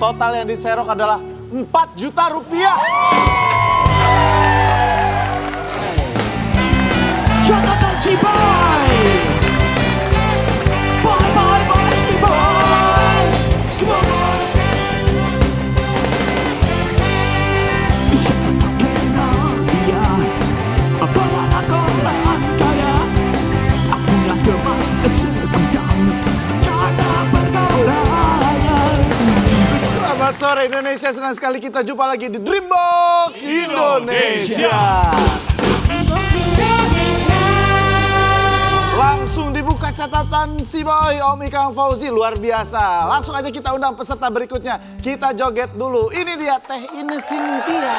Total yang diserok adalah 4 juta rupiah. Catatan si boy. Boy si boy. Come on boy. Siapa tak kenal dia, apalah orang kaya. Aku gak teman segudang karena pergaulannya. Selamat sore Indonesia, senang sekali kita jumpa lagi di Dreambox Indonesia. Langsung dibuka catatan si boy Om Ikang Fauzi, luar biasa. Langsung aja kita undang peserta berikutnya. Kita joget dulu. Ini dia Teh Ine Cynthia.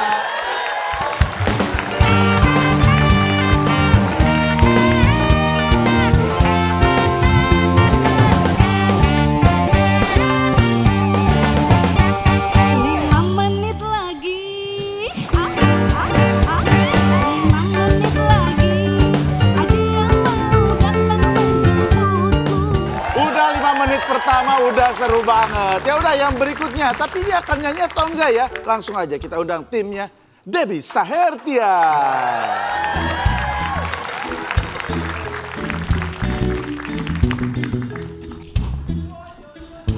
Pertama udah seru banget. Ya udah yang berikutnya, tapi dia akan nyanyi atau enggak ya? Langsung aja kita undang timnya Debbie Sahertia.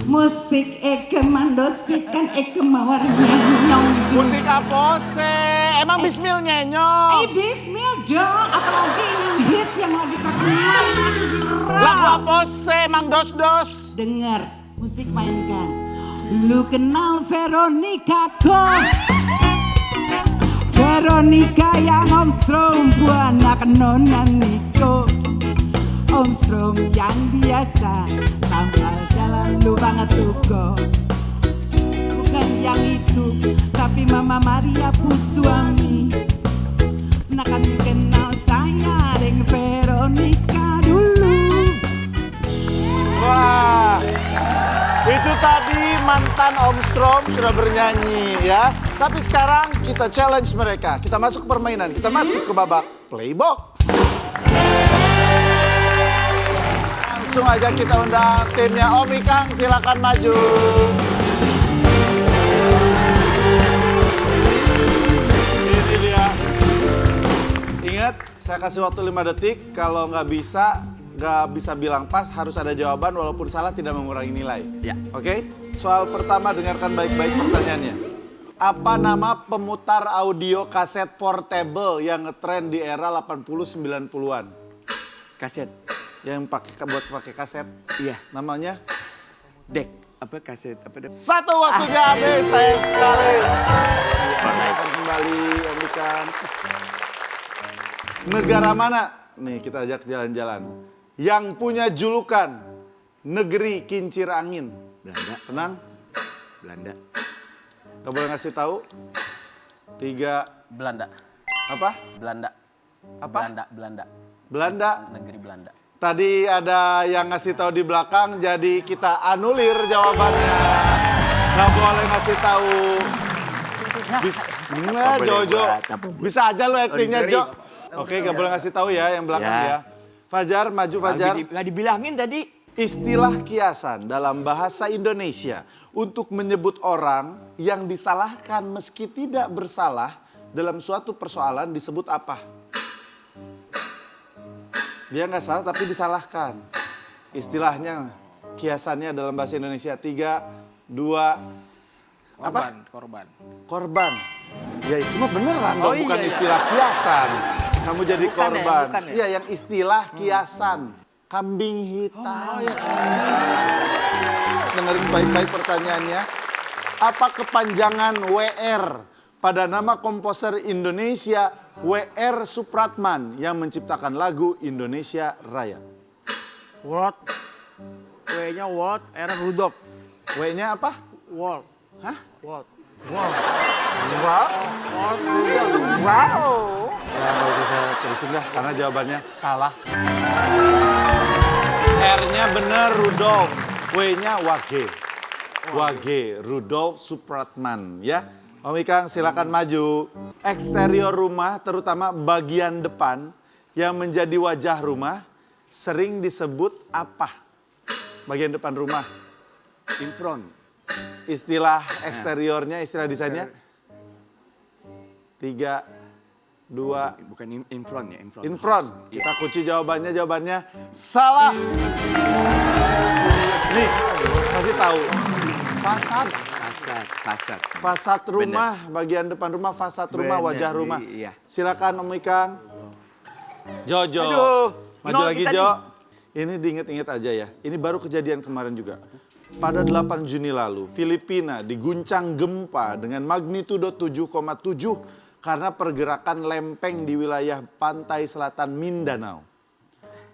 Musik eke mandosikan eke mawar nyenyong. Musik apa sih? Emang Bismil nyenyong? Bismil dong, apalagi yang hits yang lagi terkenal, yang lagi viral. Lagu apa sih, Mang Dos-Dos? Dengar, musik mainkan. Lu kenal Veronica kok? Veronica yang Om Strom buana Nona Niko. Om Strom yang biasa tampil selalu banget tuh. Bukan yang itu, tapi Mama Maria Pusuami. Nak kasih kenal saya dengan Veronica dulu. Wah, itu tadi mantan Om Strom sudah bernyanyi ya. Tapi sekarang kita challenge mereka. Kita masuk ke permainan, kita masuk ke babak Playbox. Langsung aja kita undang timnya Om Ikang, silakan maju. Ini dia. Ingat, saya kasih waktu 5 detik. Kalau nggak bisa bilang pas, harus ada jawaban walaupun salah tidak mengurangi nilai. Ya. Oke? Soal pertama, dengarkan baik-baik pertanyaannya. Apa nama pemutar audio kaset portable yang ngetren di era 80-90-an? Kaset. Yang buat pakai kaset? Iya. Namanya? Dek. Apa kaset? Apa dek? Satu waktunya habis, sayang sekali. Silakan kembali, Om Ikang. Negara mana? Nih, kita ajak jalan-jalan. Yang punya julukan negeri kincir angin. Belanda. Tenang. Belanda. Gak boleh ngasih tahu. 3. Belanda. Apa? Belanda. Apa? Belanda. Belanda. Negeri Belanda. Tadi ada yang ngasih tahu di belakang, jadi kita anulir jawabannya. Gak boleh ngasih tahu. Enggak, Jojo. Bisa aja lo actingnya, Jo. Oke, gak boleh ngasih tahu ya yang belakang ya. Fajar, maju Fajar. Gak dibilangin tadi. Istilah kiasan dalam bahasa Indonesia untuk menyebut orang yang disalahkan meski tidak bersalah dalam suatu persoalan disebut apa? Dia nggak salah tapi disalahkan. Istilahnya, kiasannya dalam bahasa Indonesia 3, 2, apa? Korban. Korban. Ya itu mah beneran dong, bukan iya. istilah kiasan. Kamu jadi Bukan korban. bukan ya? Iya, yang istilah kiasan. Kambing hitam. Dengerin baik-baik pertanyaannya. Apa kepanjangan WR pada nama komposer Indonesia W.R. Supratman yang menciptakan lagu Indonesia Raya? World. W-nya World, R Rudolph. W-nya apa? World. Hah? World. Wow. World Rudolph. Wow. Ya nggak usah saya terusin dah karena jawabannya salah. R-nya bener Rudolf, W-nya Wage. Wage, Rudolf Supratman ya. Om Ikang silakan maju. Eksterior rumah terutama bagian depan yang menjadi wajah rumah sering disebut apa? Bagian depan rumah. In front. Istilah eksteriornya, istilah desainnya. 3, 2, Bukan in front ya, in front. in front. Kita kunci jawabannya, jawabannya salah. Nih, kasih tahu. Fasad. Fasad. Fasad rumah, bagian depan rumah, fasad rumah, Bener, wajah rumah. iya. Silakan Om Ikang. Jojo. Aduh, Maju nol lagi kita Jo. Ini diinget-inget aja ya. Ini baru kejadian kemarin juga. Pada 8 Juni lalu, Filipina diguncang gempa dengan magnitudo 7,7 karena pergerakan lempeng di wilayah pantai selatan Mindanao.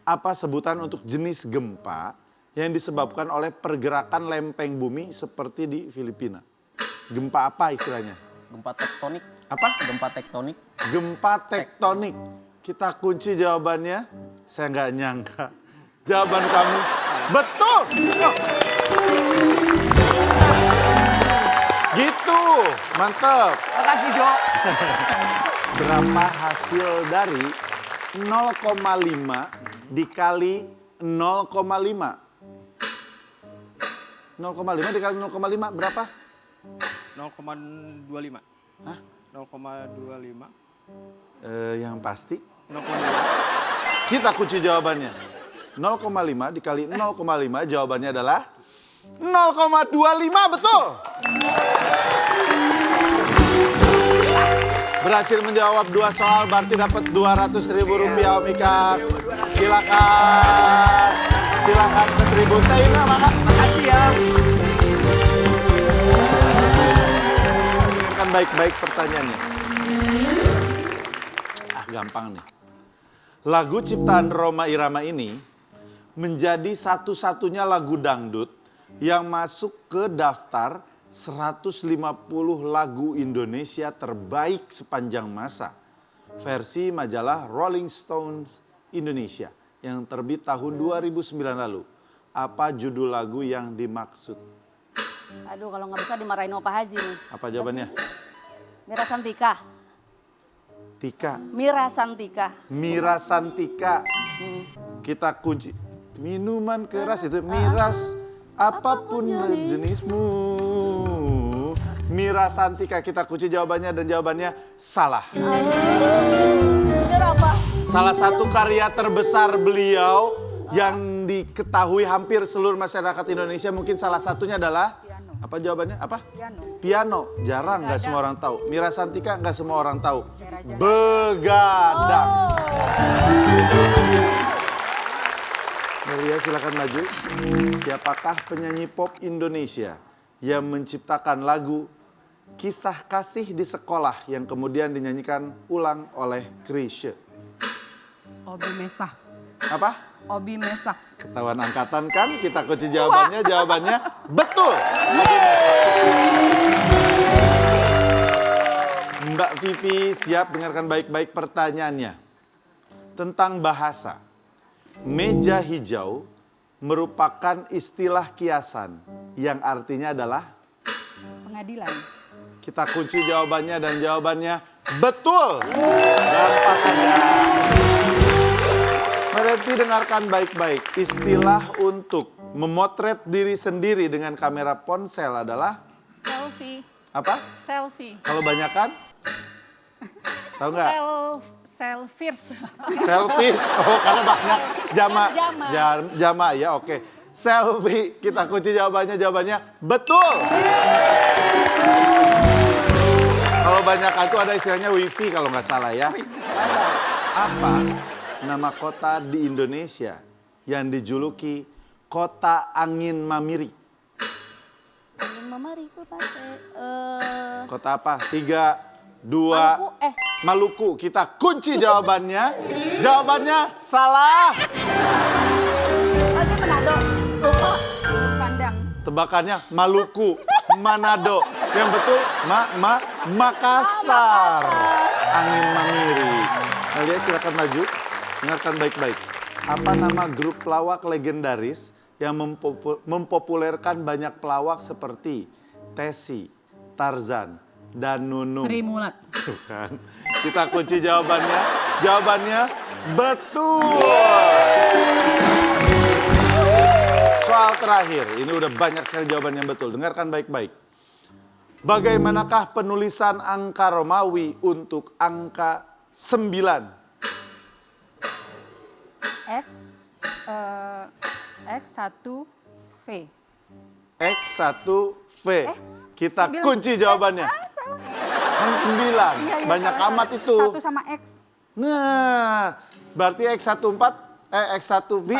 Apa sebutan untuk jenis gempa yang disebabkan oleh pergerakan lempeng bumi seperti di Filipina? Gempa apa istilahnya? Gempa tektonik. Apa? Gempa tektonik. Gempa tektonik. Kita kunci jawabannya. Saya nggak nyangka. Jawaban kamu betul. Gitu, mantap. Makasih Jo. Berapa hasil dari 0,5 dikali 0,5? 0,5 dikali 0,5 berapa? 0,25. Hah? 0,25. Yang pasti 0,25. kita kunci jawabannya. 0,5 dikali 0,5 jawabannya adalah 0,25 betul. Berhasil menjawab 2 soal berarti dapat Rp200.000 Om Ika. Silakan. Silakan ke tribun. Terima Makasih ya. Kan baik-baik pertanyaannya. Gampang nih. Lagu ciptaan Rhoma Irama ini menjadi satu-satunya lagu dangdut yang masuk ke daftar 150 lagu Indonesia terbaik sepanjang masa. Versi majalah Rolling Stone Indonesia yang terbit tahun 2009 lalu. Apa judul lagu yang dimaksud? Aduh, kalau nggak bisa dimarahin sama Pak Haji nih. Apa jawabannya? Mira Santika. Tika. Mira Santika. Mira Santika. Kita kunci. Minuman keras itu miras. Apapun jenismu. Mira Santika, kita kunci jawabannya dan jawabannya salah. Mira apa? Salah satu karya terbesar beliau yang diketahui hampir seluruh masyarakat Indonesia, mungkin salah satunya adalah Piano. apa jawabannya? Apa? Piano. Piano. Jarang, nggak semua orang tahu. Mira Santika nggak semua orang tahu. Raja. Begadang. Oh. Maria silakan maju. Siapakah penyanyi pop Indonesia yang menciptakan lagu Kisah Kasih di Sekolah yang kemudian dinyanyikan ulang oleh Chrisye? Obi Mesak. Apa? Obi Mesak. Ketahuan angkatan kan? Kita kunci jawabannya. Jawabannya betul. Obi Mesak. Mbak Vivi siap dengarkan baik-baik pertanyaannya. Tentang bahasa. Meja hijau merupakan istilah kiasan yang artinya adalah Pengadilan. kita kunci jawabannya dan jawabannya betul. Gampang aja. Berarti dengarkan baik-baik. Istilah untuk memotret diri sendiri dengan kamera ponsel adalah Selfie, apa? selfie, Kalau banyakan? Tahu nggak? selfies. Selfies. Oh, karena banyak jama. Jama. Jama ya, oke. Selfie. Kita kunci jawabannya. Jawabannya betul. Kalau banyak itu ada istilahnya wifi kalau nggak salah ya. Apa nama kota di Indonesia yang dijuluki Kota Angin Mamiri? Ingin memari ku pase. Kota apa? 3, 2, Maluku, Maluku. Kita kunci jawabannya. Jawabannya salah. Lagi Manado. Lupa. Pandang. Tebakannya Maluku, Manado. Yang betul Makassar. Angin Mamiri. Kalian silakan maju. Dengarkan baik-baik. Apa nama grup pelawak legendaris yang mempopulerkan banyak pelawak seperti Tesi, Tarzan, dan Nunung? Sri Mulat. Tuh kan. Kita kunci jawabannya. Jawabannya betul. Soal terakhir, ini udah banyak sekali jawaban yang betul. Dengarkan baik-baik. Bagaimanakah penulisan angka Romawi untuk angka 9? X1V. X1V. Kita kunci jawabannya. Kan 9. Banyak amat itu. 1 sama X. Nah, berarti X1V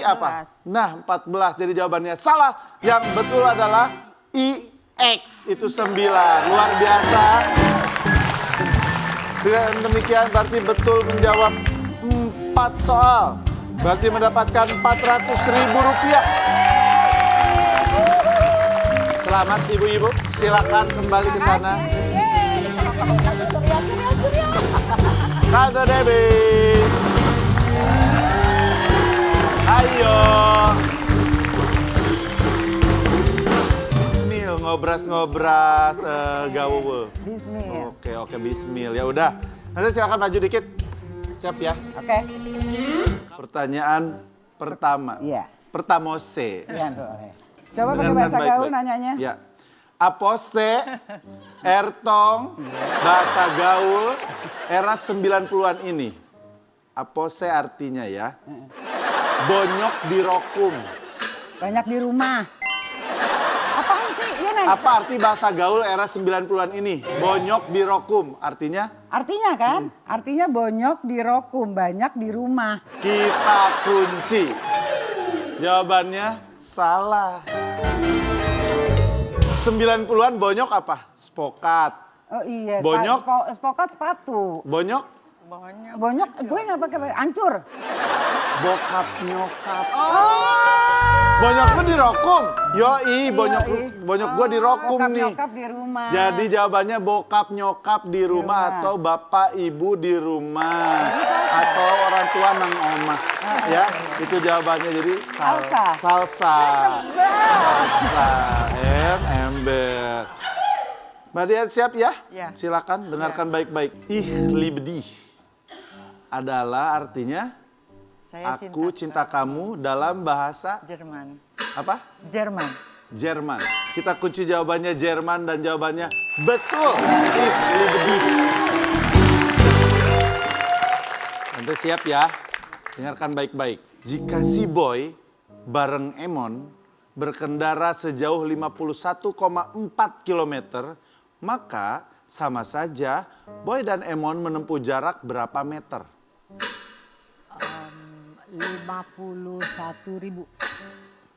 apa? 14. Nah, 14. Jadi jawabannya salah. Yang betul adalah IX. Itu 9. Luar biasa. Dengan demikian berarti betul menjawab 4 soal. Berarti mendapatkan Rp400.000. Selamat ibu-ibu. Silakan kembali ke sana. Tante Debbie. Ayo. Bismil, ngobras-ngobras gaul. Bismillah. Oke, bismil. Ya udah. Nanti silakan maju dikit. Siap ya? Oke. Pertanyaan pertama. Iya. Pertamose. Iya, boleh. Coba pakai Dengarkan bahasa baik-baik. gaul nanyanya. Ya. Apose, ertong, bahasa gaul, era 90-an ini. Apose artinya ya. Bonyok di rokum. Banyak di rumah. Apaan sih? Iya, Nen. Apa arti bahasa gaul era 90-an ini? Bonyok di rokum. Artinya? Artinya kan? Artinya bonyok di rokum, banyak di rumah. Kita kunci. Jawabannya salah. 90-an bonyok apa? Spokat. Oh iya, Bonyok? spokat sepatu. Bonyok? Bonyok, gue nggak pakai hancur. Bokap nyokap. Oh. Bonyok lu di rokum. Yoi, bonyok gua di rokum Bokap nih. nyokap di rumah. Jadi jawabannya bokap nyokap di rumah atau bapak ibu di rumah atau orang tua nang omah. Ya, itu jawabannya jadi Salsa. Salsa. Ember. Mbak Dian siap ya? Ya. Silakan dengarkan baik-baik. Ih libdi adalah artinya aku cinta kamu dalam bahasa Jerman. apa? Jerman. Jerman. Kita kunci jawabannya Jerman dan jawabannya betul. Ich liebe dich. Anda siap ya? Dengarkan baik-baik. Jika si Boy bareng Emon berkendara sejauh 51,4 km, maka sama saja Boy dan Emon menempuh jarak berapa meter? 51.000.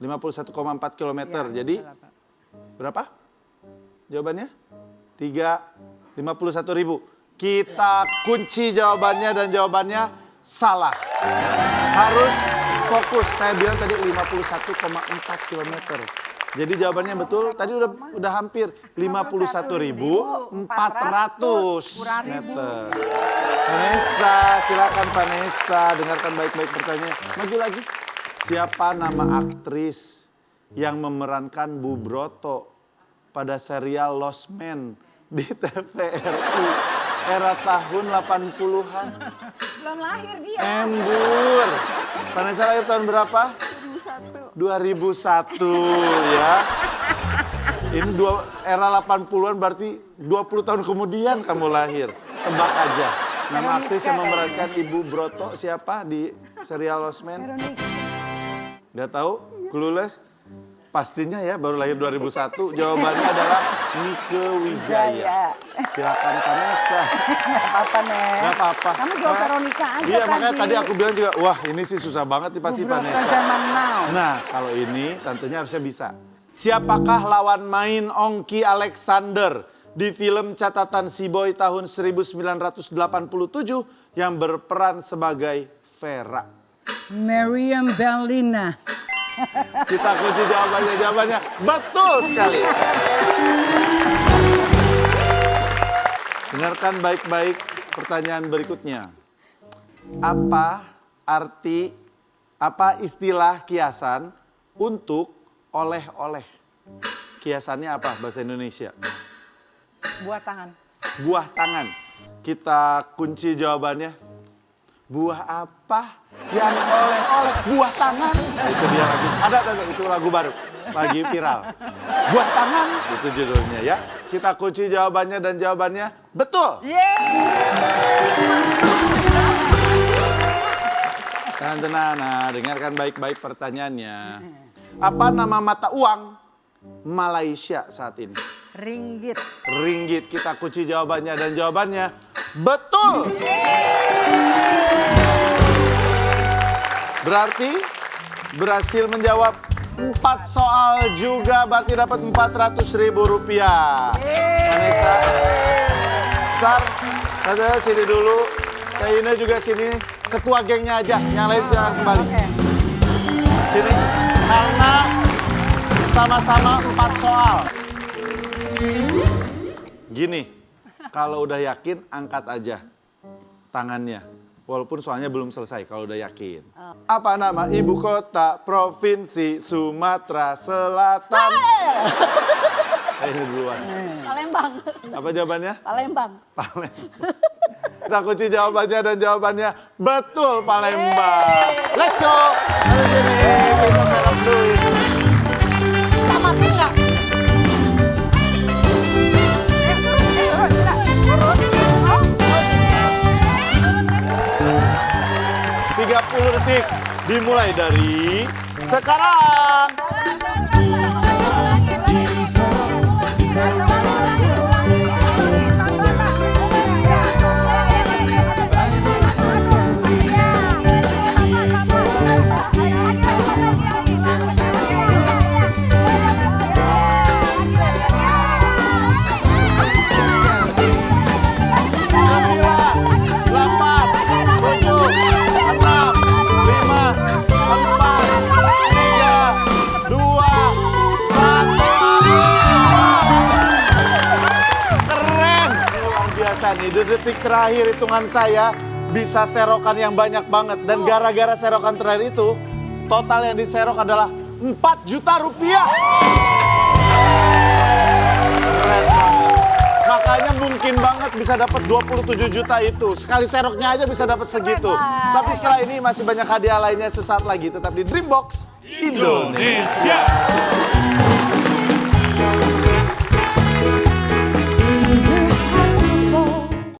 51,4 km. Jadi berapa? Jawabannya? 51.000. Kita kunci jawabannya dan jawabannya salah. Harus fokus. Saya bilang tadi 51,4 km. Jadi jawabannya betul. Tadi udah hampir 51.400 meter. Vanessa, silakan Vanessa. Dengarkan baik-baik pertanyaan. Maju lagi. Siapa nama aktris yang memerankan Bu Broto pada serial Lost Man di TVRI era tahun 80-an? Belum lahir dia. Embur. Vanessa lahir tahun berapa? 2001 ya. Ini era 80-an berarti 20 tahun kemudian kamu lahir. Tebak aja. Nama aktris yang memerankan Ibu Broto siapa di serial Lost Man? Nggak tahu? Clueless? Pastinya ya, baru lahir 2001. Jawabannya adalah Nike Wijaya. Silakan Vanessa. Nggak apa-apa, Nen. Nggak apa-apa. Kamu jawab Veronica aja Iya, makanya tadi aku bilang juga, wah ini sih susah banget nih pasti Bu Broto Vanessa. zaman now. Nah, kalau ini tentunya harusnya bisa. Siapakah lawan main Ongki Alexander di film Catatan Si Boy tahun 1987 yang berperan sebagai Vera? Miriam Bellina. Kita kunci jawabannya betul sekali. Dengarkan baik-baik pertanyaan berikutnya. Apa istilah kiasan untuk oleh-oleh? Kiasannya apa bahasa Indonesia? Buah tangan. Buah tangan. Kita kunci jawabannya. Buah apa yang oleh-oleh? Buah tangan. Nah, itu dia lagu. Ada itu lagu baru. lagi viral. Buah tangan, itu judulnya ya. Kita kunci jawabannya dan jawabannya betul. Nah, dengarkan baik-baik pertanyaannya. Apa nama mata uang Malaysia saat ini? Ringgit. Ringgit. Kita kunci jawabannya dan jawabannya betul. Berarti berhasil menjawab 4 soal juga, berarti dapat Rp400.000. Vanessa, Star, Tante sini dulu. Kaina juga sini. Ketua gengnya aja, yang lain silahkan kembali. Sini, karena sama-sama 4 soal. Gini, kalau udah yakin angkat aja tangannya. Walaupun soalnya belum selesai kalau udah yakin. Apa nama ibu kota provinsi Sumatera Selatan? Ini duluan. Palembang. Apa jawabannya? Palembang. Palembang. Kita kunci jawabannya dan jawabannya betul Palembang. Let's go. Dari sini kita serap duit. Tamatin nggak? 30 detik dimulai dari sekarang. Nih, di detik terakhir hitungan saya bisa serokan yang banyak banget. Dan gara-gara serokan terakhir itu, total yang diserok adalah Rp4 juta. Keren banget. Makanya mungkin banget bisa dapat 27 juta itu. Sekali seroknya aja bisa dapat segitu. Tapi setelah ini masih banyak hadiah lainnya sesaat lagi. Tetap di Dreambox Indonesia.